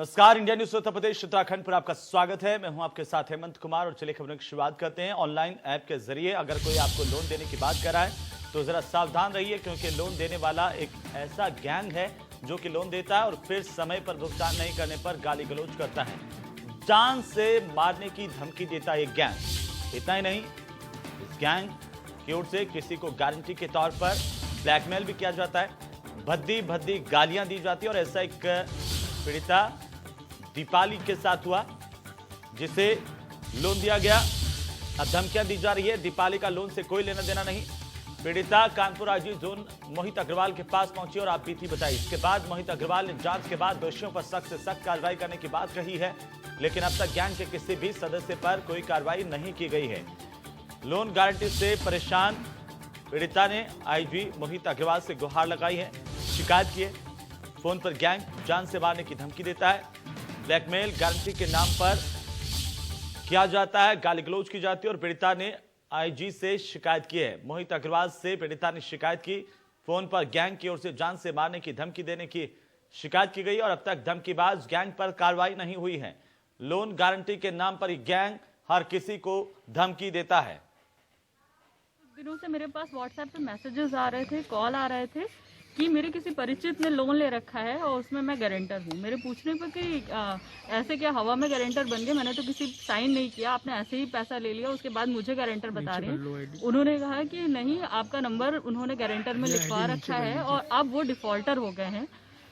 नमस्कार, India news Uttar Pradesh Uttarakhand पर आपका स्वागत है। मैं हूं आपके साथ हेमंत कुमार और चलिए खबरों की शुरुआत करते हैं। ऑनलाइन ऐप के जरिए अगर कोई आपको लोन देने की बात कर रहा है तो जरा सावधान रहिए, क्योंकि लोन देने वाला एक ऐसा गैंग है जो कि लोन देता है और फिर समय पर भुगतान नहीं करने पर गाली गलौज करता है, जान से मारने की धमकी देता है ये गैंग। इतना ही नहीं, इस गैंग की ओर से किसी को गारंटी के तौर पर ब्लैकमेल भी किया जाता है, भद्दी भद्दी गालियां दी जाती है। और ऐसा एक पीड़िता दीपाली के साथ हुआ जिसे लोन दिया गया, अब धमकियां दी जा रही है। दीपाली का लोन से कोई लेना देना नहीं। पीड़िता कानपुर आईजी जोन मोहित अग्रवाल के पास पहुंची और आप बीती बताई। इसके बाद मोहित अग्रवाल ने जांच के बाद दोषियों पर सख्त से सख्त कार्रवाई करने की बात कही है, लेकिन अब तक गैंग के किसी भी सदस्य पर कोई कार्रवाई नहीं की गई है। लोन गारंटी से परेशान पीड़िता ने आईजी मोहित अग्रवाल से गुहार लगाई है, शिकायत की है। फोन पर गैंग जान से मारने की धमकी देता है, ब्लैकमेल गारंटी के नाम पर किया जाता है, गाली गलौज की जाती है और पीड़िता ने आईजी से शिकायत की है। मोहित अग्रवाल से पीड़िता ने शिकायत की, फोन पर गैंग की ओर से जान से मारने की धमकी देने की शिकायत की गई और अब तक धमकीबाज गैंग पर कार्रवाई नहीं हुई है। लोन गारंटी के नाम पर गैंग हर किसी को धमकी देता है। दिनों से मेरे पास व्हाट्सएप पे मैसेजेस आ रहे थे, कॉल आ रहे थे कि मेरे किसी परिचित ने लोन ले रखा है और उसमें मैं गारंटर हूँ। मेरे पूछने पर कि ऐसे क्या हवा में गारंटर बन गए, मैंने तो किसी साइन नहीं किया, आपने ऐसे ही पैसा ले लिया, उसके बाद मुझे गारंटर बता रहे हैं। उन्होंने कहा कि नहीं, आपका नंबर उन्होंने गारंटर में लिखवा रखा है और अब वो डिफॉल्टर हो गए हैं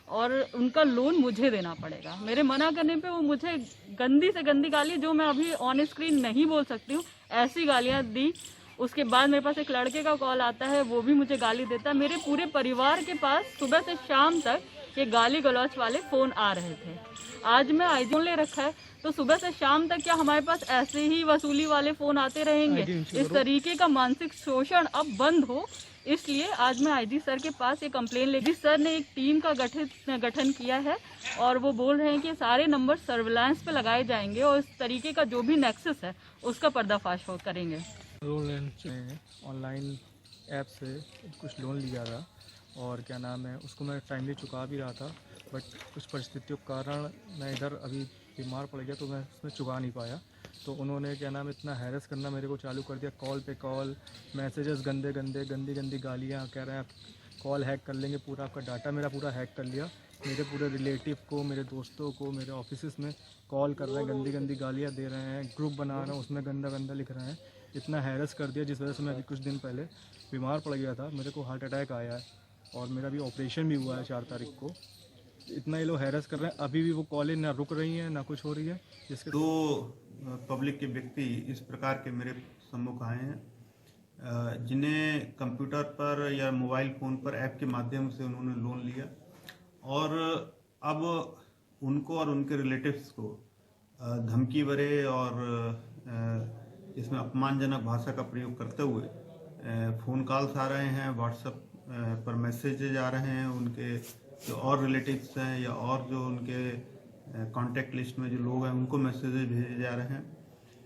और उनका लोन मुझे देना पड़ेगा। मेरे मना करने पे वो मुझे गंदी से गंदी गाली, जो मैं अभी ऑन स्क्रीन नहीं बोल सकती हूँ, ऐसी गालियाँ दी। उसके बाद मेरे पास एक लड़के का कॉल आता है, वो भी मुझे गाली देता है। मेरे पूरे परिवार के पास सुबह से शाम तक ये गाली गलौज वाले फोन आ रहे थे। आज मैं आईजी ले रखा है तो सुबह से शाम तक क्या हमारे पास ऐसे ही वसूली वाले फोन आते रहेंगे? इस तरीके का मानसिक शोषण अब बंद हो, इसलिए आज मैं आईजी सर के पास ये कंप्लेन लेगी। सर ने एक टीम का गठन किया है और वो बोल रहे हैं कि सारे नंबर सर्विलांस पे लगाए जाएंगे और इस तरीके का जो भी नेक्सस है उसका पर्दाफाश करेंगे। लोन ऑनलाइन ऐप से कुछ लोन लिया था और क्या नाम है, उसको मैं टाइमली चुका भी रहा था, बट कुछ परिस्थितियों के कारण मैं इधर अभी बीमार पड़ गया तो मैं उसमें चुका नहीं पाया। तो उन्होंने क्या नाम है इतना हैरेस करना मेरे को चालू कर दिया, कॉल पे कॉल, मैसेजेस गंदी गंदी गालियाँ, कह रहे हैं कॉल हैक कर लेंगे, पूरा आपका डाटा मेरा पूरा हैक कर लिया। मेरे पूरे रिलेटिव को, मेरे दोस्तों को, मेरे ऑफिस में कॉल कर रहे हैं, गंदी गालियाँ दे रहे हैं, ग्रुप बना रहे हैं, उसमें गंदा लिख रहे हैं। इतना हैरेस कर दिया जिस वजह से मैं अभी कुछ दिन पहले बीमार पड़ गया था, मेरे को हार्ट अटैक आया है और मेरा अभी ऑपरेशन भी हुआ है 4 तारीख को। इतना ये लोग हैरेस कर रहे हैं, अभी भी वो कॉलेज ना रुक रही हैं ना कुछ हो रही है। जिसके 2 पब्लिक के व्यक्ति इस प्रकार के मेरे सम्मुख आए हैं, जिन्हें कंप्यूटर पर या मोबाइल फ़ोन पर ऐप के माध्यम से उन्होंने लोन लिया और अब उनको और उनके रिलेटिव्स को धमकी भरे और इसमें अपमानजनक भाषा का प्रयोग करते हुए फ़ोन कॉल्स आ रहे हैं, व्हाट्सएप पर मैसेजेज आ रहे हैं, उनके जो और रिलेटिव्स हैं या और जो उनके कॉन्टैक्ट लिस्ट में जो लोग हैं उनको मैसेजेज भेजे जा रहे हैं।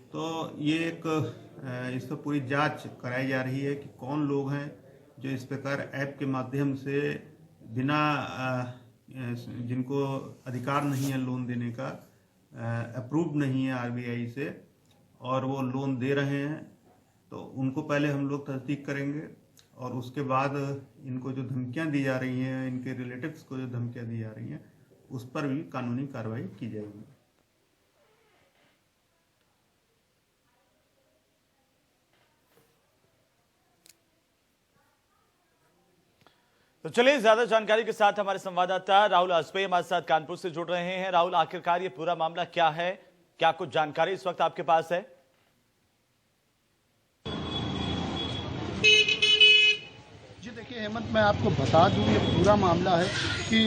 तो ये एक इस पर पूरी जांच कराई जा रही है कि कौन लोग हैं जो इस प्रकार ऐप के माध्यम से बिना जिनको अधिकार नहीं है लोन देने का, अप्रूव नहीं है आरबीआई से और वो लोन दे रहे हैं। तो उनको पहले हम लोग तस्दीक करेंगे और उसके बाद इनको जो धमकियां दी जा रही हैं, इनके रिलेटिव्स को जो धमकियां दी जा रही हैं, उस पर भी कानूनी कार्रवाई की जाएगी। तो चलिए ज्यादा जानकारी के साथ हमारे संवाददाता राहुल आजपेयी हमारे साथ कानपुर से जुड़ रहे हैं। राहुल, आखिरकार ये पूरा मामला क्या है, क्या कुछ जानकारी इस वक्त आपके पास है? जी देखिए हेमंत, मैं आपको बता दूं ये पूरा मामला है कि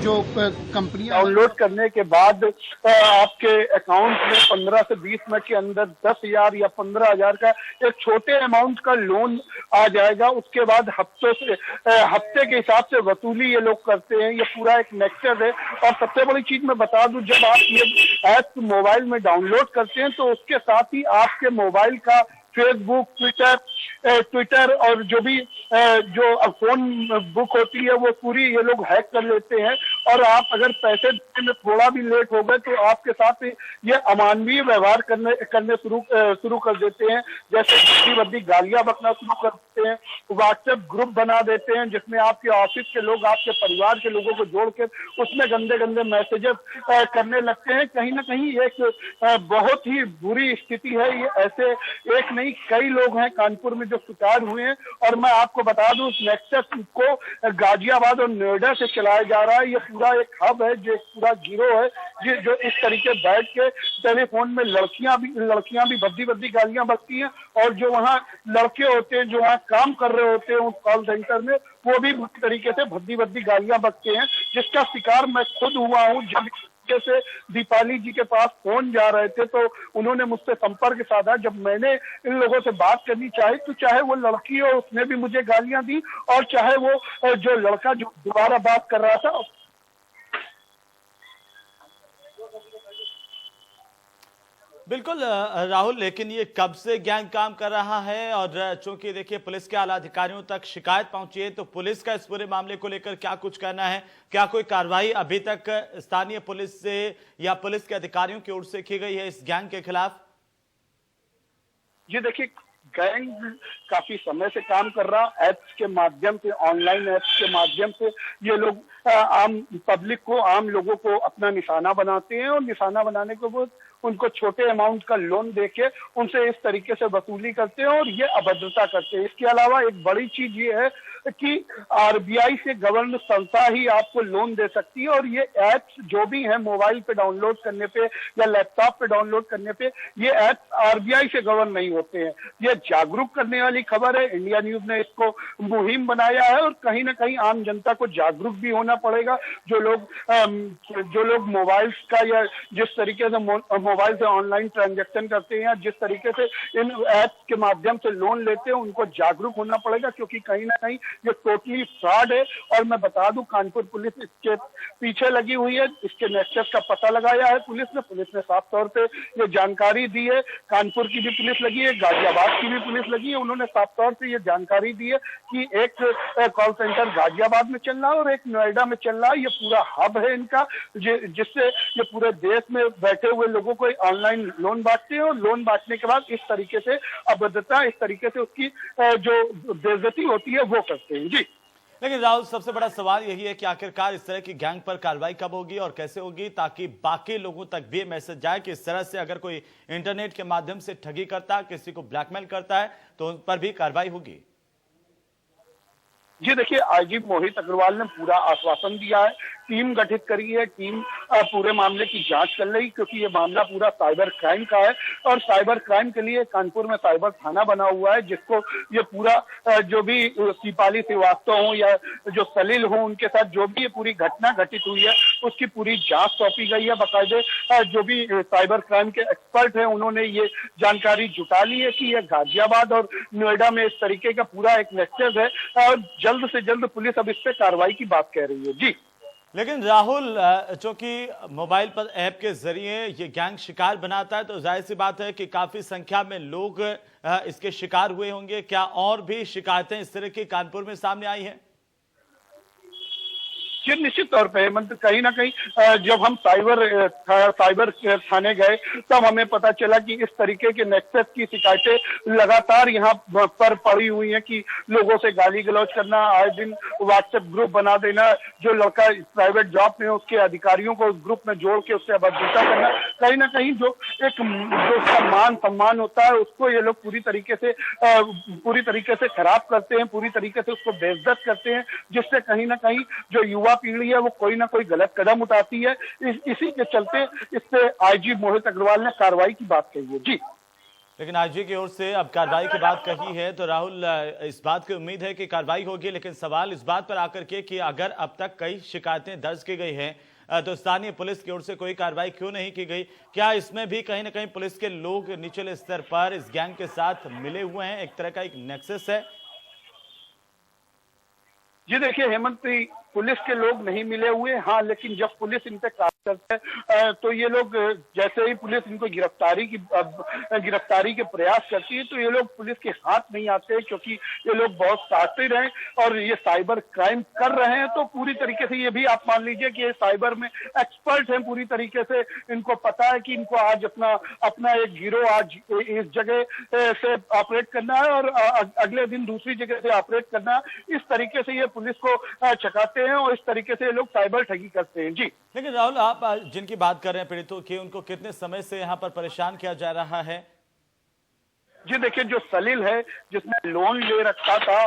जो कंपनियां डाउनलोड करने के बाद आपके अकाउंट में 15 से 20 मिनट के अंदर 10,000 या 15,000 का एक छोटे अमाउंट का लोन आ जाएगा। उसके बाद हफ्ते के हिसाब से वसूली ये लोग करते हैं। ये पूरा एक नेक्सस है। और सबसे बड़ी चीज मैं बता दूं, जब आप ये ऐप मोबाइल में डाउनलोड करते हैं तो उसके साथ ही आपके मोबाइल का फेसबुक, ट्विटर और जो भी जो फोन बुक होती है वो पूरी ये लोग हैक कर लेते हैं और आप अगर पैसे देने में थोड़ा भी लेट हो गए तो आपके साथ ये अमानवीय व्यवहार करने शुरू कर देते हैं। जैसे बड़ी बड़ी गालियां बकना शुरू कर देते हैं, व्हाट्सएप ग्रुप बना देते हैं जिसमें आपके ऑफिस के लोग आपके परिवार के लोगों को जोड़कर उसमें गंदे गंदे मैसेजेस करने लगते हैं। कहीं ना कहीं एक बहुत ही बुरी स्थिति है। ये ऐसे एक नहीं कई लोग हैं कानपुर में जो शिकार हुए हैं। और मैं आपको बता दूं उस नेक्सस को गाजियाबाद और नोएडा से चलाया जा रहा है। ये पूरा एक हब है, जो पूरा गिरोह है जो इस तरीके बैठ के टेलीफोन में लड़कियां भी भद्दी भद्दी गालियां बकती हैं, और जो वहाँ लड़के होते हैं जो वहाँ काम कर रहे होते हैं उस कॉल सेंटर में, वो भी बुरी तरीके से भद्दी भद्दी गालियां बकते हैं, जिसका शिकार मैं खुद हुआ हूँ। जब से दीपाली जी के पास फोन जा रहे थे तो उन्होंने मुझसे संपर्क साधा। जब मैंने इन लोगों से बात करनी चाही तो चाहे वो लड़की हो उसने भी मुझे गालियां दी, और चाहे वो जो लड़का जो दोबारा बात कर रहा था। बिल्कुल राहुल, लेकिन ये कब से गैंग काम कर रहा है? और चूंकि देखिए पुलिस के आला अधिकारियों तक शिकायत पहुंची है, तो पुलिस का इस पूरे मामले को लेकर क्या कुछ कहना है? क्या कोई कार्रवाई अभी तक स्थानीय पुलिस से या पुलिस के अधिकारियों की ओर से की गई है इस गैंग के खिलाफ? जी देखिए, गैंग काफी समय से काम कर रहा, ऐप्स के माध्यम से, ऑनलाइन ऐप्स के माध्यम से ये लोग आम पब्लिक को, आम लोगों को अपना निशाना बनाते हैं, और निशाना बनाने के बाद उनको छोटे अमाउंट का लोन देके उनसे इस तरीके से वसूली करते हैं और ये अभद्रता करते हैं। इसके अलावा एक बड़ी चीज ये है कि आरबीआई से गवर्न संस्था ही आपको लोन दे सकती है, और ये ऐप्स जो भी हैं मोबाइल पे डाउनलोड करने पे या लैपटॉप पे डाउनलोड करने पे, ये ऐप्स आरबीआई से गवर्न नहीं होते हैं। ये जागरूक करने वाली खबर है। इंडिया न्यूज ने इसको मुहिम बनाया है, और कहीं ना कहीं आम जनता को जागरूक भी होना पड़ेगा। जो लोग मोबाइल्स का या जिस तरीके से मोबाइल से ऑनलाइन ट्रांजैक्शन करते हैं या जिस तरीके से इन ऐप्स के माध्यम से लोन लेते हैं, उनको जागरूक होना पड़ेगा, क्योंकि कहीं ना कहीं ये टोटली फ्रॉड है। और मैं बता दूं, कानपुर पुलिस इसके पीछे लगी हुई है। इसके नेक्सस का पता लगाया है पुलिस ने साफ तौर पे ये जानकारी दी है। कानपुर की भी पुलिस लगी है, गाजियाबाद की भी पुलिस लगी है। उन्होंने साफ तौर से ये जानकारी दी है कि एक कॉल सेंटर गाजियाबाद में चल रहा है और एक नोएडा में चल रहा है। ये पूरा हब है इनका, जिससे ये पूरे देश में बैठे हुए लोगों को ऑनलाइन लोन बांटते हैं, और लोन बांटने के बाद इस तरीके से अभद्रता, इस तरीके से उसकी जो बेइज्जती होती है वो करते हैं। जी लेकिन राहुल, सबसे बड़ा सवाल यही है कि आखिरकार इस तरह की गैंग पर कार्रवाई कब होगी और कैसे होगी, ताकि बाकी लोगों तक भी मैसेज जाए कि इस तरह से अगर कोई इंटरनेट के माध्यम से ठगी करता है, किसी को ब्लैकमेल करता है, तो उन पर भी कार्रवाई होगी। जी देखिए, आईजी मोहित अग्रवाल ने पूरा आश्वासन दिया है, टीम गठित करी है, टीम पूरे मामले की जांच कर रही, क्योंकि ये मामला पूरा साइबर क्राइम का है, और साइबर क्राइम के लिए कानपुर में साइबर थाना बना हुआ है, जिसको ये पूरा जो भी दीपाली श्रीवास्तव हो या जो सलील हो, उनके साथ जो भी ये पूरी घटना घटित हुई है उसकी पूरी जांच सौंपी गई है। बाकायदे जो भी साइबर क्राइम के एक्सपर्ट हैं उन्होंने ये जानकारी जुटा ली है कि ये गाजियाबाद और नोएडा में इस तरीके का पूरा एक नेक्सस है, और जल्द से जल्द पुलिस अब इस पे कार्रवाई की बात कह रही है। जी लेकिन राहुल, चूंकि मोबाइल पर ऐप के जरिए ये गैंग शिकार बनाता है, तो जाहिर सी बात है कि काफी संख्या में लोग इसके शिकार हुए होंगे। क्या और भी शिकायतें इस तरह की कानपुर में सामने आई हैं? जी निश्चित तौर पे हेमंत, कहीं ना कहीं जब हम साइबर थाने गए तब हमें पता चला कि इस तरीके के नेक्सस की शिकायतें लगातार यहाँ पर पड़ी हुई हैं कि लोगों से गाली गलौज करना, आए दिन व्हाट्सएप ग्रुप बना देना, जो लड़का प्राइवेट जॉब में उसके अधिकारियों को उस ग्रुप में जोड़ के उससे अभद्रता करना। कहीं ना कहीं जो उसका मान सम्मान होता है उसको ये लोग पूरी तरीके से खराब करते हैं, पूरी तरीके से उसको बेइज्जत करते हैं, जिससे कहीं ना कहीं जो युवा पीढ़ी है वो कोई ना कोई गलत कदम उठाती है। इसी के चलते इस पे आईजी मोहित अग्रवाल ने कार्रवाई की बात कही है। जी लेकिन आईजी की ओर से अब कार्रवाई की बात कही है, तो राहुल, इस बात की उम्मीद है कि कार्रवाई होगी। लेकिन सवाल इस बात पर आकर के कि अगर अब तक कई शिकायतें दर्ज की गई हैं, तो स्थानीय पुलिस की ओर से कोई कार्रवाई क्यों नहीं की गई? क्या इसमें भी कहीं ना कहीं पुलिस के लोग निचले स्तर पर इस गैंग के साथ मिले हुए हैं? एक तरह का एक नेक्सस है। जी देखिए हेमंत, पुलिस के लोग नहीं मिले हुए। हाँ, लेकिन जब पुलिस इन पे कार्य करते हैं तो ये लोग, जैसे ही पुलिस इनको गिरफ्तारी के प्रयास करती है तो ये लोग पुलिस के हाथ नहीं आते, क्योंकि ये लोग बहुत शातिर हैं और ये साइबर क्राइम कर रहे हैं। तो पूरी तरीके से ये भी आप मान लीजिए कि ये साइबर में एक्सपर्ट हैं पूरी तरीके से। इनको पता है कि इनको आज अपना एक गिरोह आज इस जगह से ऑपरेट करना है और अगले दिन दूसरी जगह से ऑपरेट करना है। इस तरीके से ये पुलिस को चकाते हैं और इस तरीके से ये लोग साइबर ठगी करते हैं। जी, लेकिन राहुल, आप जिनकी बात कर रहे हैं पीड़ितों की, उनको कितने समय से यहाँ पर परेशान किया जा रहा है? जी देखिए, जो सलील है जिसने लोन ले रखा था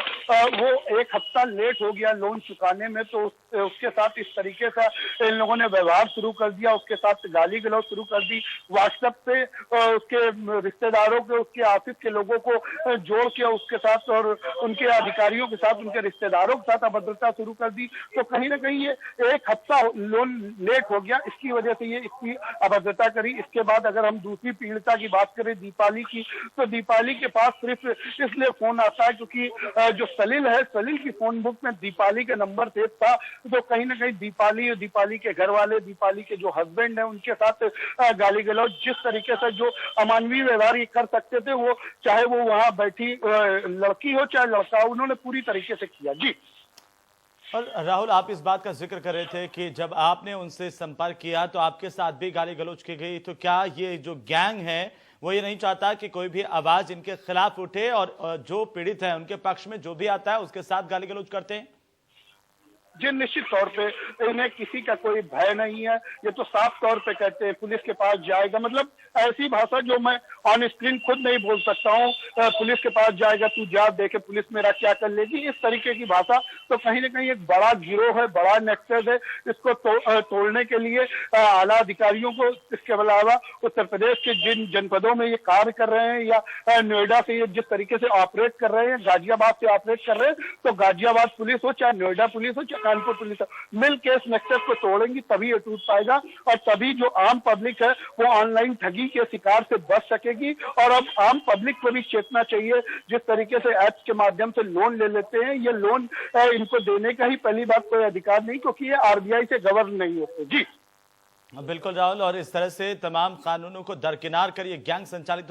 वो 1 हफ्ता लेट हो गया लोन चुकाने में, तो उसके साथ इस तरीके से इन लोगों ने व्यवहार शुरू कर दिया, उसके साथ गाली गलौज शुरू कर दी। व्हाट्सएप पे उसके रिश्तेदारों के, उसके ऑफिस के लोगों को जोड़ के उसके साथ और उनके अधिकारियों के साथ, उनके रिश्तेदारों के साथ अभद्रता शुरू कर दी। तो कहीं ना कहीं ये 1 हफ्ता लोन लेट हो गया, इसकी वजह से ये इसकी अभद्रता करी। इसके बाद अगर हम दूसरी पीड़िता की बात करें, दीपाली की, तो दीपाली के पास सिर्फ इसलिए फोन आता है क्योंकि जो सलील है, सलील की फोन बुक में दीपाली का नंबर सेव था। तो कहीं ना कहीं दीपाली के घर वाले, दीपाली के जो हस्बैंड है, उनके साथ गाली गलौज, जिस तरीके से जो अमानवीय व्यवहार ये कर सकते थे, वो चाहे वो वहां बैठी लड़की हो चाहे लड़का हो, उन्होंने पूरी तरीके से किया। जी, और राहुल, आप इस बात का जिक्र कर रहे थे कि जब आपने उनसे संपर्क किया तो आपके साथ भी गाली गलौज की गई। तो क्या ये जो गैंग है वो ये नहीं चाहता कि कोई भी आवाज इनके खिलाफ उठे और जो पीड़ित है उनके पक्ष में जो भी आता है उसके साथ गाली गलौज करते हैं? जी, निश्चित तौर पे इन्हें किसी का कोई भय नहीं है। ये तो साफ तौर पे कहते हैं पुलिस के पास जाएगा, मतलब ऐसी भाषा जो मैं ऑन स्क्रीन खुद नहीं बोल सकता हूँ। पुलिस के पास जाएगा, तू जा देखे पुलिस मेरा क्या कर लेगी, इस तरीके की भाषा। तो कहीं ना कहीं एक बड़ा गिरोह है, बड़ा नेक्सस है। इसको तोड़ने के लिए आला अधिकारियों को, इसके अलावा उत्तर प्रदेश के जिन जनपदों में ये कार्य कर रहे हैं या नोएडा से ये जिस तरीके से ऑपरेट कर रहे हैं, गाजियाबाद से ऑपरेट कर रहे हैं, तो गाजियाबाद पुलिस हो चाहे नोएडा पुलिस हो चाहे कानपुर पुलिस हो, मिल के इस नेक्सस को तोड़ेंगी, तभी ये टूट पाएगा और तभी जो आम पब्लिक है वो ऑनलाइन ठगी के शिकार से बच सकेगी। और अब आम पब्लिक को भी चेतना चाहिए। जिस तरीके से ऐप्स के माध्यम से लोन ले लेते हैं, ये लोन इनको देने का ही पहली बात कोई अधिकार नहीं, क्योंकि ये आरबीआई से गवर्न नहीं होते। जी बिल्कुल राहुल, और इस तरह से तमाम कानूनों को दरकिनार कर ये गैंग संचालित